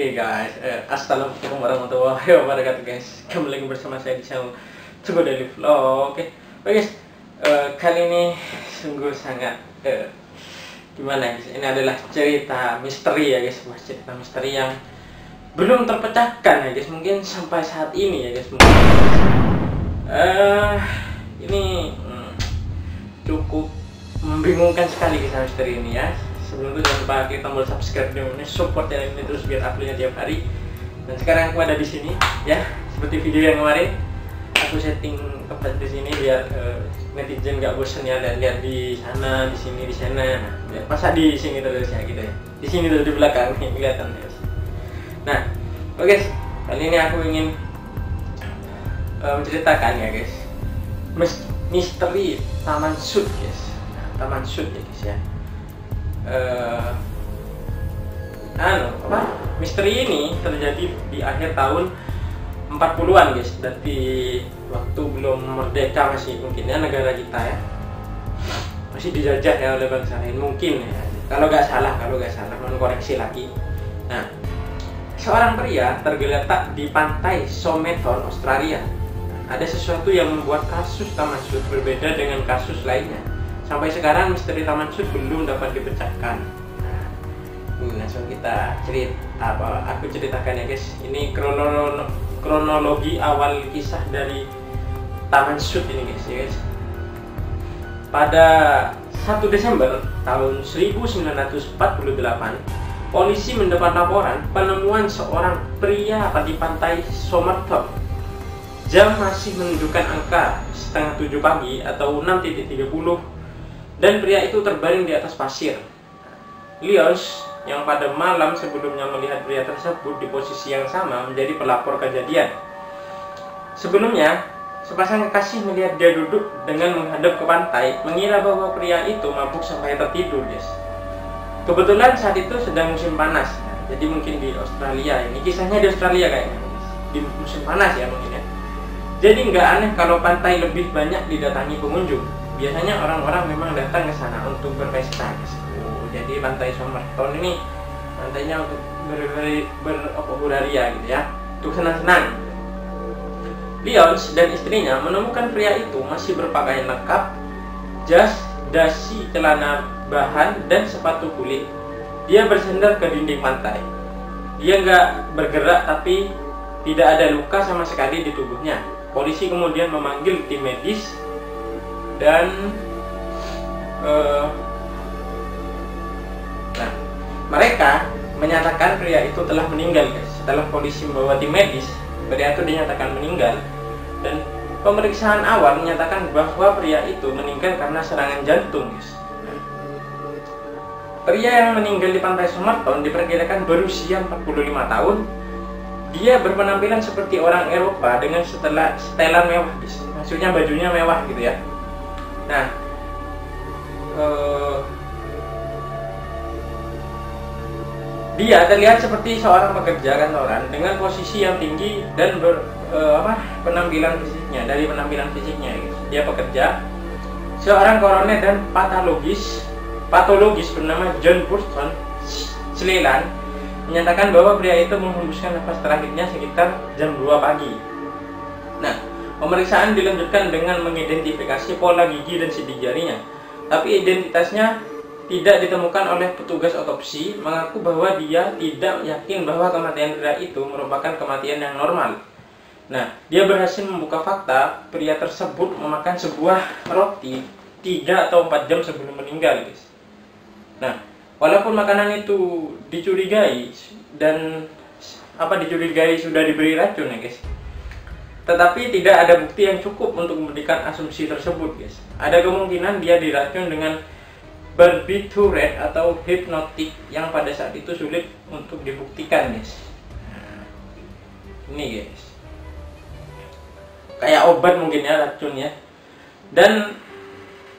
Oke guys, assalamualaikum warahmatullahi wabarakatuh guys. Kembali lagi bersama saya di channel Cukup Daily Vlog. Oke guys, kali ini sungguh sangat gimana guys? Ini adalah cerita misteri ya guys, sebuah cerita misteri yang belum terpecahkan ya guys. Mungkin sampai saat ini ya guys. Ini cukup membingungkan sekali kisah misteri ini ya. Sebelum itu jangan lupa klik tombol subscribe dan support channel ini terus biar uploadnya tiap hari. Dan sekarang aku ada di sini ya, seperti video yang kemarin aku setting tempat di sini biar netizen gak bosan ya dan lihat di sana, di sini, di sana. Biar masa di sini terus ya gitu ya. Di sini terus di belakang nih kelihatan ya. Nah, oke guys, kali ini aku ingin menceritakan ya guys, misteri Taman Sud guys. Taman Sud ya guys ya. Misteri ini terjadi di akhir tahun 40-an guys, berarti waktu belum merdeka masih mungkin ya negara kita ya, masih dijajah ya oleh bangsa lain mungkin ya, kalau nggak salah mohon koreksi lagi. Nah, seorang pria tergeletak di pantai Somerton, Australia. Ada sesuatu yang membuat kasus Taman Sud berbeda dengan kasus lainnya. Sampai sekarang misteri Taman Sud belum dapat dipecahkan. Nah, ini langsung kita aku ceritakan ya guys. Ini kronologi awal kisah dari Taman Sud ini guys ya guys. Pada 1 Desember tahun 1948, polisi mendapat laporan penemuan seorang pria di pantai Somerton. Jam masih menunjukkan angka setengah 7 pagi atau 6.30. Dan pria itu terbaring di atas pasir. Lyons yang pada malam sebelumnya melihat pria tersebut di posisi yang sama menjadi pelapor kejadian. Sebelumnya, sepasang kekasih melihat dia duduk dengan menghadap ke pantai, mengira bahwa pria itu mabuk sampai tertidur, guys. Kebetulan saat itu sedang musim panas, jadi mungkin di Australia. Ini kisahnya di Australia kayaknya, di musim panas ya mungkin ya. Jadi nggak aneh kalau pantai lebih banyak didatangi pengunjung. Biasanya orang-orang memang datang ke sana untuk berpesta. Jadi pantai Somerton ini pantainya untuk berhuria gitu ya, untuk senang-senang. Lyons dan istrinya menemukan pria itu masih berpakaian lengkap, jas, dasi, celana bahan, dan sepatu kulit. Dia bersandar ke dinding pantai. Dia nggak bergerak tapi tidak ada luka sama sekali di tubuhnya. Polisi kemudian memanggil tim medis dan mereka menyatakan pria itu telah meninggal guys. Setelah polisi membawa tim medis, pria itu dinyatakan meninggal dan pemeriksaan awal menyatakan bahwa pria itu meninggal karena serangan jantung guys. Pria yang meninggal di pantai Somerton diperkirakan berusia 45 tahun. Dia berpenampilan seperti orang Eropa dengan setelan mewah guys. Maksudnya bajunya mewah gitu ya. Nah, dia terlihat seperti seorang pekerja kantoran dengan posisi yang tinggi dan penampilan fisiknya. Dari penampilan fisiknya, guys, dia pekerja. Seorang koroner dan patologis bernama John Burston Sleland menyatakan bahwa pria itu menghembuskan nafas terakhirnya sekitar jam 2 pagi. Nah, pemeriksaan dilanjutkan dengan mengidentifikasi pola gigi dan sidik jarinya, tapi identitasnya tidak ditemukan oleh petugas otopsi, mengaku bahwa dia tidak yakin bahwa kematian pria itu merupakan kematian yang normal. Nah, dia berhasil membuka fakta pria tersebut memakan sebuah roti 3 atau 4 jam sebelum meninggal, guys. Nah, walaupun makanan itu dicurigai sudah diberi racun ya, guys. Tetapi tidak ada bukti yang cukup untuk memberikan asumsi tersebut, guys. Ada kemungkinan dia diracun dengan barbiturate atau hipnotik yang pada saat itu sulit untuk dibuktikan, guys. Nah, ini guys, kayak obat mungkin ya, racun ya. Dan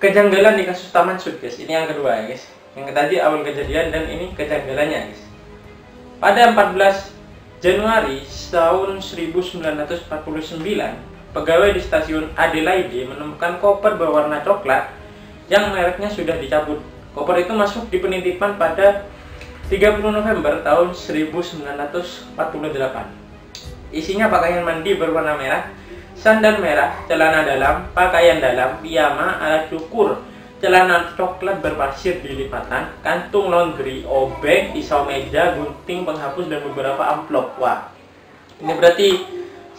kejanggalan di kasus Taman Sud, guys. Ini yang kedua ya, guys. Yang tadi awal kejadian dan ini kejanggalannya, guys. Pada 14 Januari tahun 1949, pegawai di stasiun Adelaide menemukan koper berwarna coklat yang mereknya sudah dicabut. Koper itu masuk di penitipan pada 30 November tahun 1948. Isinya pakaian mandi berwarna merah, sandal merah, celana dalam, pakaian dalam, piyama, alat cukur, celana coklat berpasir di lipatan, kantung laundry, obeng, pisau meja, gunting, penghapus, dan beberapa amplop. Wah, ini berarti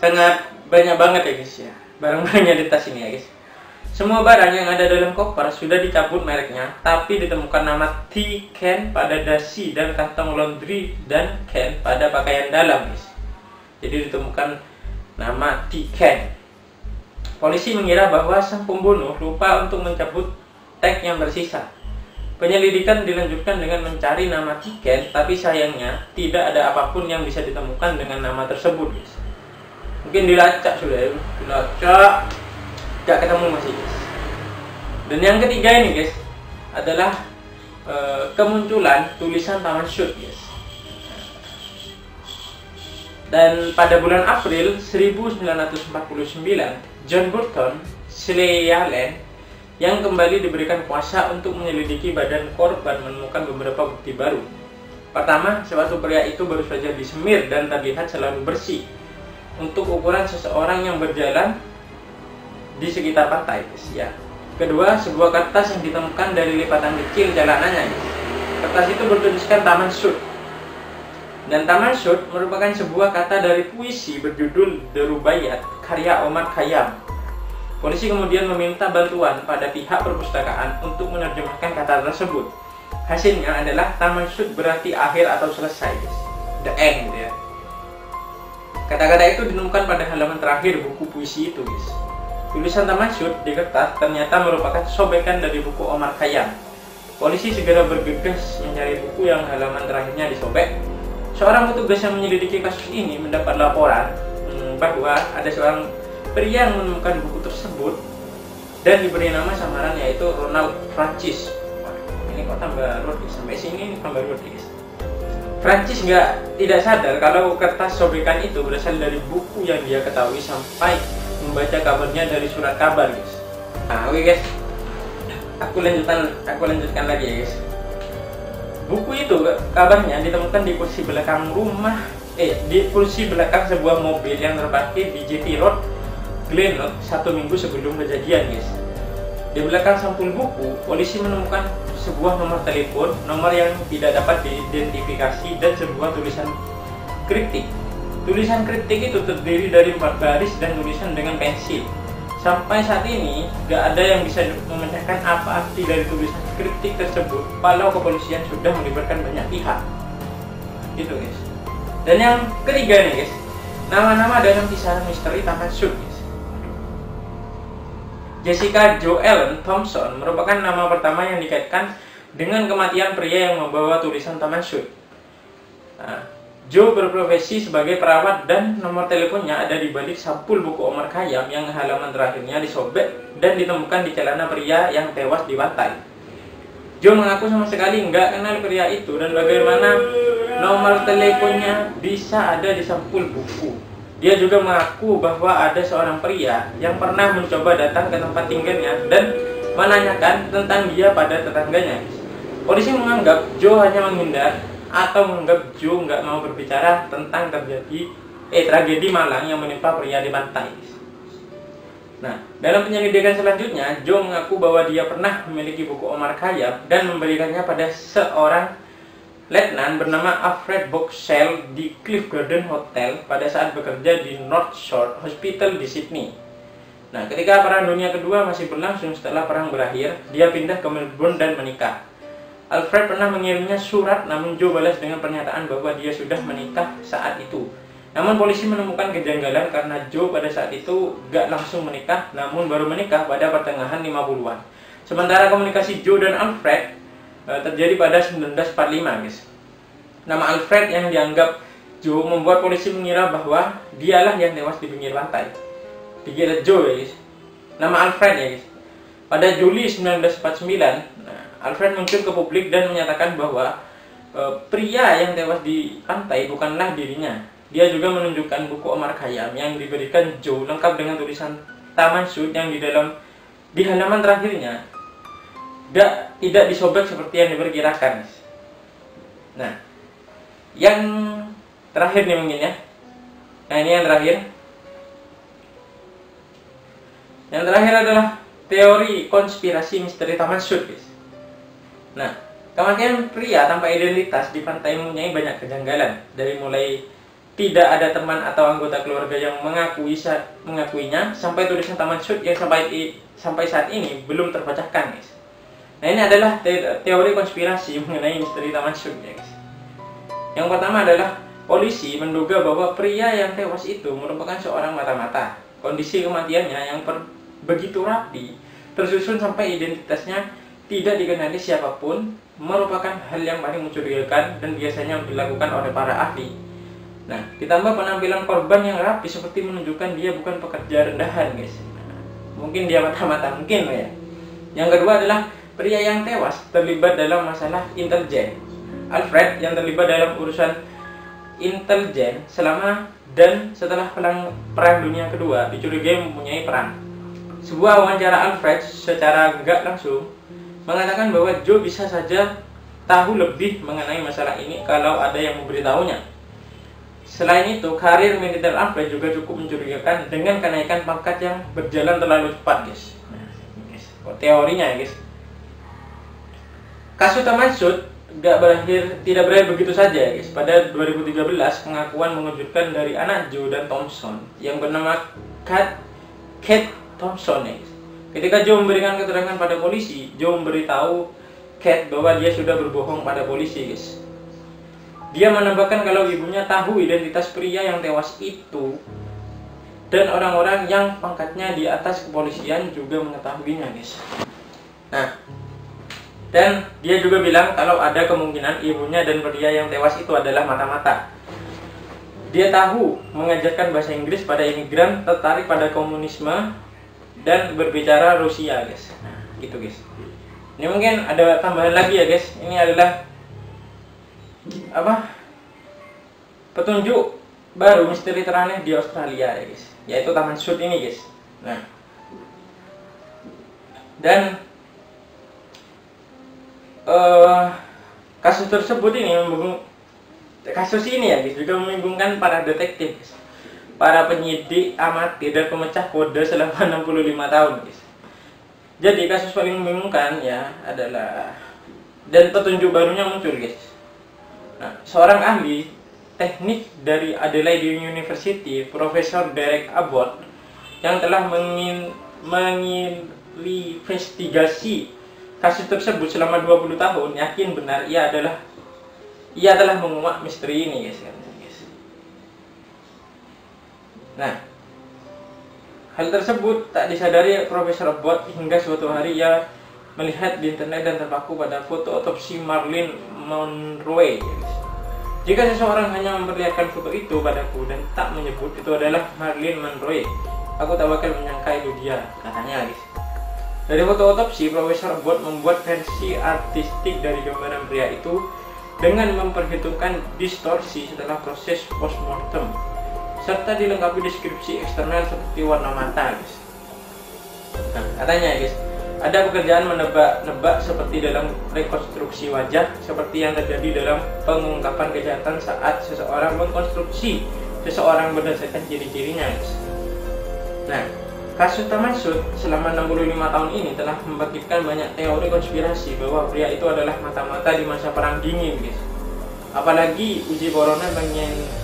sangat banyak banget ya guys ya, barang-barangnya di tas ini ya guys. Semua barang yang ada dalam koper sudah dicabut mereknya, tapi ditemukan nama T-Can pada dasi dan kantong laundry dan Can pada pakaian dalam guys. Jadi ditemukan nama T-Can. Polisi mengira bahwa sang pembunuh lupa untuk mencabut tag yang bersisa. Penyelidikan dilanjutkan dengan mencari nama T-Can, tapi sayangnya tidak ada apapun yang bisa ditemukan dengan nama tersebut guys. Mungkin dilacak sudah ya, dilacak gak ketemu masih guys. Dan yang ketiga ini guys adalah kemunculan tulisan Taman Sud guys. Dan pada bulan April 1949, John Burton Sleyalan yang kembali diberikan kuasa untuk menyelidiki badan korban menemukan beberapa bukti baru. Pertama, sepatu pria itu baru saja disemir dan terlihat selalu bersih untuk ukuran seseorang yang berjalan di sekitar pantai guys ya. Kedua, sebuah kertas yang ditemukan dari lipatan kecil celananya guys. Kertas itu bertuliskan Taman Sud. Dan Taman Sud merupakan sebuah kata dari puisi berjudul The Rubaiyat karya Omar Khayyam. Polisi kemudian meminta bantuan pada pihak perpustakaan untuk menerjemahkan kata tersebut. Hasilnya adalah Taman Sud berarti akhir atau selesai guys. The end gitu ya. Kata-kata itu ditemukan pada halaman terakhir buku puisi itu guys. Tulisan Taman Sud di kertas ternyata merupakan sobekan dari buku Omar Khayyam. Polisi segera bergegas mencari buku yang halaman terakhirnya disobek. Seorang petugas yang menyelidiki kasus ini mendapat laporan bahwa ada seorang pria yang menemukan buku tersebut dan diberi nama samaran yaitu Ronald Francis. Wah, ini kok tambah ruwet guys. Sampai sini ini tambah ruwet guys. Francis tidak sadar kalau kertas sobekan itu berasal dari buku yang dia ketahui sampai membaca kabarnya dari surat kabar guys. Nah, oke guys, aku lanjutkan lagi ya guys. Buku itu kabarnya ditemukan di kursi belakang di kursi belakang sebuah mobil yang terparkir di JT Road, Glenelg, 1 minggu sebelum kejadian guys. Di belakang sampul buku, polisi menemukan sebuah nomor telepon, nomor yang tidak dapat diidentifikasi, dan sebuah tulisan kriptik. Tulisan kriptik itu terdiri dari 4 baris dan tulisan dengan pensil. Sampai saat ini, gak ada yang bisa memecahkan apa arti dari tulisan kriptik tersebut, walau kepolisian sudah melibatkan banyak pihak. Gitu guys. Dan yang ketiga nih guys, nama-nama dalam kisah misteri Taman Sud guys. Jessica Jo Ellen Thompson merupakan nama pertama yang dikaitkan dengan kematian pria yang membawa tulisan Taman Sud. Nah, Jo berprofesi sebagai perawat dan nomor teleponnya ada di balik sampul buku Omar Khayyam yang halaman terakhirnya disobek dan ditemukan di celana pria yang tewas di pantai. Jo mengaku sama sekali nggak kenal pria itu dan bagaimana nomor teleponnya bisa ada di sampul buku. Dia juga mengaku bahwa ada seorang pria yang pernah mencoba datang ke tempat tinggalnya dan menanyakan tentang dia pada tetangganya. Polisi menganggap Jo hanya menghindar atau menganggap Jo nggak mau berbicara tentang tragedi malang yang menimpa pria di pantai. Nah, dalam penyelidikan selanjutnya, Jo mengaku bahwa dia pernah memiliki buku Omar Khayyam dan memberikannya pada seorang letnan bernama Alfred Boxall di Cliff Garden Hotel pada saat bekerja di North Shore Hospital di Sydney. Nah, ketika Perang Dunia Kedua masih berlangsung setelah perang berakhir, dia pindah ke Melbourne dan menikah. Alfred pernah mengirimnya surat, namun Jo balas dengan pernyataan bahwa dia sudah menikah saat itu. Namun polisi menemukan kejanggalan karena Jo pada saat itu gak langsung menikah, namun baru menikah pada pertengahan 50-an. Sementara komunikasi Jo dan Alfred terjadi pada 1945 guys. Nama Alfred yang dianggap Jo membuat polisi mengira bahwa dialah yang tewas di pinggir pantai. Dikira Jo ya guys. Nama Alfred ya guys. Pada Juli 1949, Alfred muncul ke publik dan menyatakan bahwa pria yang tewas di pantai bukanlah dirinya. Dia juga menunjukkan buku Omar Khayyam yang diberikan Jo lengkap dengan tulisan Taman Sud yang di halaman terakhirnya tidak disobek seperti yang diperkirakan. Nah, Yang terakhir nih mungkin ya. Nah ini yang terakhir. Yang terakhir adalah teori konspirasi misteri Taman Sud, guys. Nah, kematian pria tanpa identitas di pantai mempunyai banyak kejanggalan. Dari mulai tidak ada teman atau anggota keluarga yang mengakuinya, sampai tulisan Taman Sud yang sampai saat ini belum terbacakan, guys. Nah ini adalah teori konspirasi mengenai misteri Taman Sud, guys. Yang pertama adalah polisi menduga bahwa pria yang tewas itu merupakan seorang mata-mata. Kondisi kematiannya yang begitu rapi, tersusun sampai identitasnya tidak dikenali siapapun, merupakan hal yang paling mencurigakan dan biasanya dilakukan oleh para ahli. Nah, ditambah penampilan korban yang rapi seperti menunjukkan dia bukan pekerja rendahan, guys. Nah, mungkin dia mata-mata, mungkin ya. Yang kedua adalah pria yang tewas terlibat dalam masalah intelijen. Alfred yang terlibat dalam urusan intelijen selama dan setelah Perang Dunia Kedua dicurigai mempunyai peran. Sebuah wawancara Alfred secara gak langsung mengatakan bahwa Joe bisa saja tahu lebih mengenai masalah ini kalau ada yang memberitahunya. Selain itu, karir militer Alfred juga cukup mencurigakan dengan kenaikan pangkat yang berjalan terlalu cepat, guys. Nah, guys, teorinya ya, guys. Kasus Taman Sud tidak berakhir begitu saja, guys. Pada 2013, pengakuan mengejutkan dari anak Joe dan Thompson yang bernama Kate Thompson, guys. Ketika Joe memberikan keterangan pada polisi, Joe memberitahu Kate bahwa dia sudah berbohong pada polisi, guys. Dia menambahkan kalau ibunya tahu identitas pria yang tewas itu dan orang-orang yang pangkatnya di atas kepolisian juga mengetahuinya, guys. Nah, dan dia juga bilang kalau ada kemungkinan ibunya dan pria yang tewas itu adalah mata-mata. Dia tahu mengajarkan bahasa Inggris pada imigran, tertarik pada komunisme, dan berbicara Rusia, guys. Nah, gitu, guys. Ini mungkin ada tambahan lagi ya, guys. Ini adalah petunjuk baru misteri teraneh di Australia, ya, guys. Yaitu Taman Sud ini, guys. Nah, dan kasus tersebut ini ya, guys, juga membingungkan para detektif, guys, para penyidik amatir dan pemecah kode selama 65 tahun, guys. Jadi kasus paling membingungkan ya adalah, dan petunjuk barunya muncul, guys. Nah, seorang ahli teknik dari Adelaide University, Profesor Derek Abbott, yang telah menginvestigasi kasus tersebut selama 20 tahun, yakin benar ia telah menguak misteri ini, guys. Nah, hal tersebut tak disadari Profesor Abbott hingga suatu hari ia melihat di internet dan terpaku pada foto otopsi Marilyn Monroe. Jika seseorang hanya memperlihatkan foto itu padaku dan tak menyebut itu adalah Marilyn Monroe, aku tak bakal menyangka itu dia, katanya, guys. Dari foto otopsi, Profesor Abbott membuat versi artistik dari gambaran pria itu dengan memperhitungkan distorsi setelah proses postmortem, serta dilengkapi deskripsi eksternal seperti warna mata, guys. Nah, katanya, guys, ada pekerjaan menebak-nebak seperti dalam rekonstruksi wajah, seperti yang terjadi dalam pengungkapan kejahatan saat seseorang mengkonstruksi seseorang berdasarkan ciri-cirinya, guys. Nah, kasus Taman Sud selama 65 tahun ini telah membangkitkan banyak teori konspirasi bahwa pria itu adalah mata-mata di masa Perang Dingin, guys. Apalagi uji corona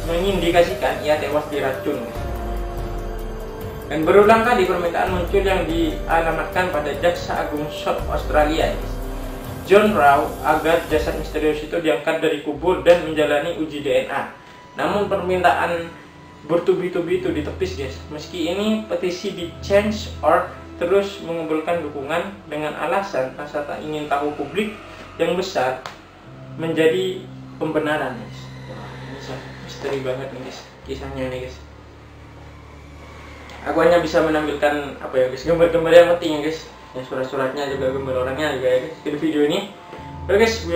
mengindikasikan ia tewas diracun. Dan berulang kali permintaan muncul yang dialamatkan pada Jaksa Agung South Australia, John Rau, agar jasad misterius itu diangkat dari kubur dan menjalani uji DNA. Namun permintaan bertubi-tubi itu ditepis, guys. Meski ini petisi di Change.org terus mengumpulkan dukungan dengan alasan rasa tak ingin tahu publik yang besar menjadi pembenaran, guys. Wah, ini misteri banget nih, guys, kisahnya nih, guys. Aku hanya bisa menampilkan guys, gambar-gambar yang penting, ya, guys. Ya, surat-suratnya juga, gambar orangnya juga, ya, guys, di video ini. Oke, guys,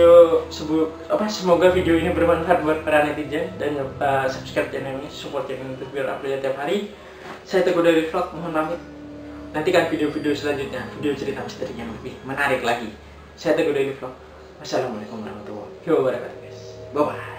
semoga video ini bermanfaat buat para netizen dan subscribe channel ini, support channel ini biar upload tiap hari. Saya Teguh dari Vlog, mohon pamit. Nantikan video-video selanjutnya, video cerita misteri yang lebih menarik lagi. Saya Teguh dari Vlog. Wassalamualaikum warahmatullahi wabarakatuh, guys. Bye bye.